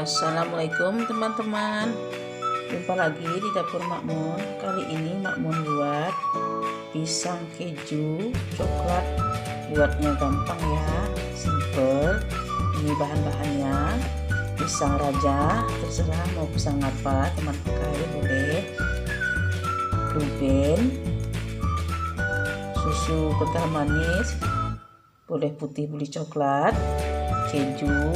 Assalamualaikum teman-teman, jumpa lagi di dapur Makmun. Kali ini Makmun buat pisang keju coklat. Buatnya gampang ya, simple. Ini bahan-bahannya pisang raja, terserah mau pisang apa teman pakai boleh. Blueberry, susu kental manis, boleh putih boleh coklat, keju,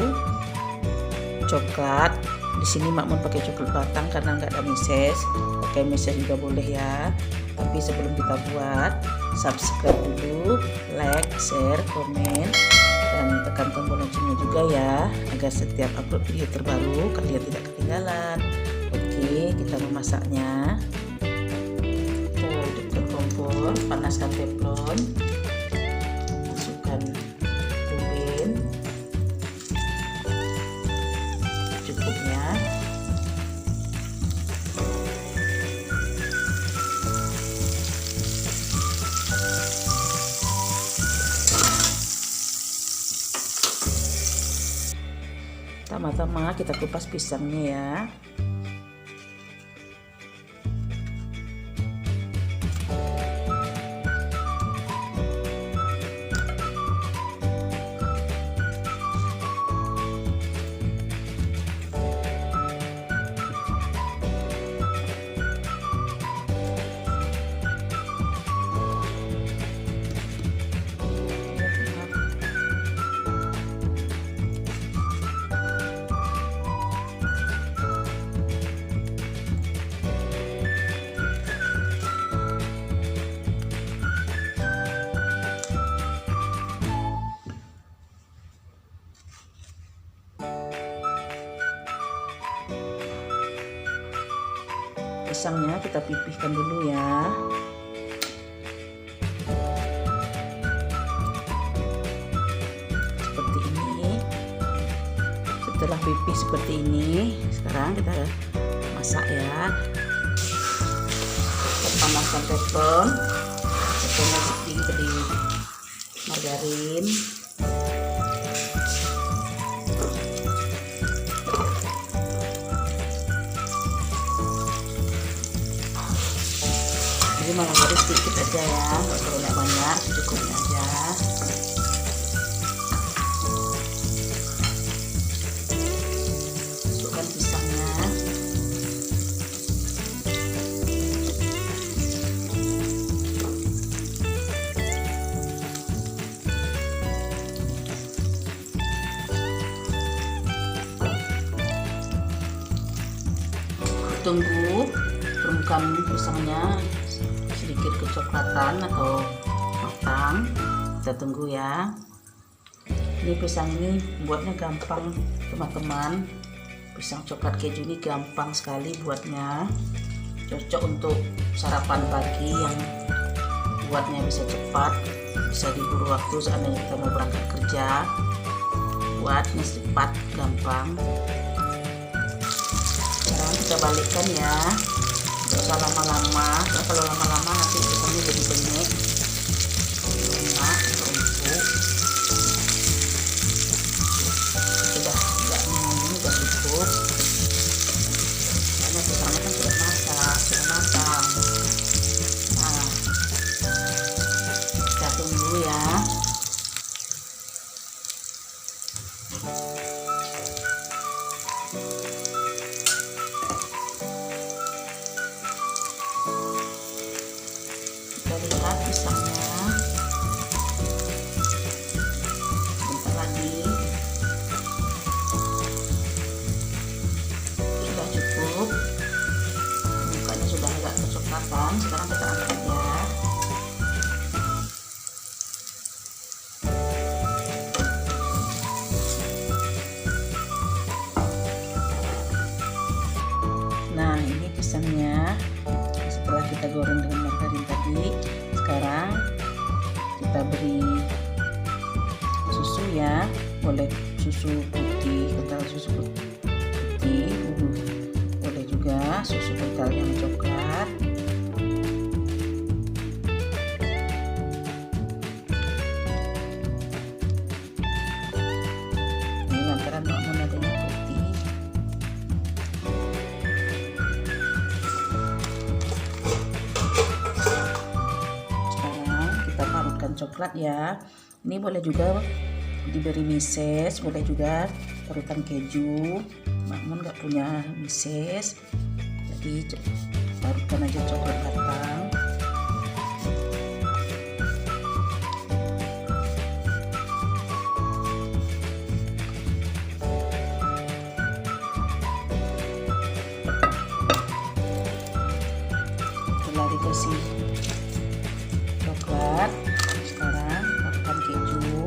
coklat. Di sini Makmun pakai coklat batang karena nggak ada meses. Pakai meses juga boleh ya. Tapi sebelum kita buat, subscribe dulu, like, share, komen, dan tekan tombol loncengnya juga ya, agar setiap upload video terbaru kalian tidak ketinggalan. Oke, kita memasaknya. Hidupkan kompor, panaskan teflon, masukkan blueberry cukupnya. Pertama-tama kita kupas pisangnya ya. Pisangnya kita pipihkan dulu ya. Seperti ini. Setelah pipih seperti ini, sekarang kita masak ya. Kita panaskan teflon. Teflonnya diberi margarin. Jadi margarin sedikit aja ya, nggak perlu banyak, secukupnya aja. Masukkan pisangnya. Tunggu permukaan pisangnya sedikit kecoklatan atau matang. Kita tunggu ya. Ini pisang ini buatnya gampang teman-teman. Pisang coklat keju ini gampang sekali buatnya. Cocok untuk sarapan pagi yang buatnya bisa cepat, bisa diburu waktu seandainya kita mau berangkat kerja. Buatnya cepat, gampang. Sekarang kita balikkan ya. Gak usah lama-lama, kalau lama-lama nanti pisangnya jadi benyek, lunak, empuk. Sudah enggak ini udah cukup, karena pisangnya kan sudah masak, sudah matang. Nah, kita tunggu ya. Lihat pisangnya, bentar lagi sudah cukup, mukanya sudah agak kecoklatan. Sekarang kita angkat ya. Nah, ini pisangnya setelah kita goreng dengan margarin tadi. Sekarang kita beri susu ya, boleh susu putih, kental susu putih, boleh juga susu kental yang coklat. coklat ya. Ini boleh juga diberi mises, boleh juga parutan keju. Makmun nggak punya mises, jadi parutkan aja coklat batang. Setelah dikasih coklat, sekarang parutkan keju.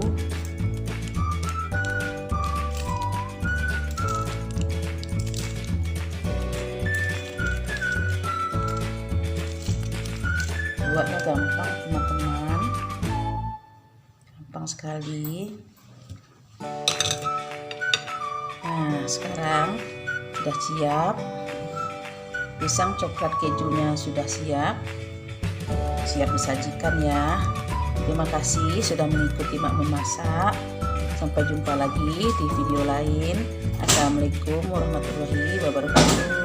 Buatnya gampang teman-teman, gampang sekali. Nah, sekarang sudah siap, pisang coklat kejunya sudah siap disajikan ya. Terima kasih sudah mengikuti Makmun masak. Sampai jumpa lagi di video lain. Assalamualaikum warahmatullahi wabarakatuh.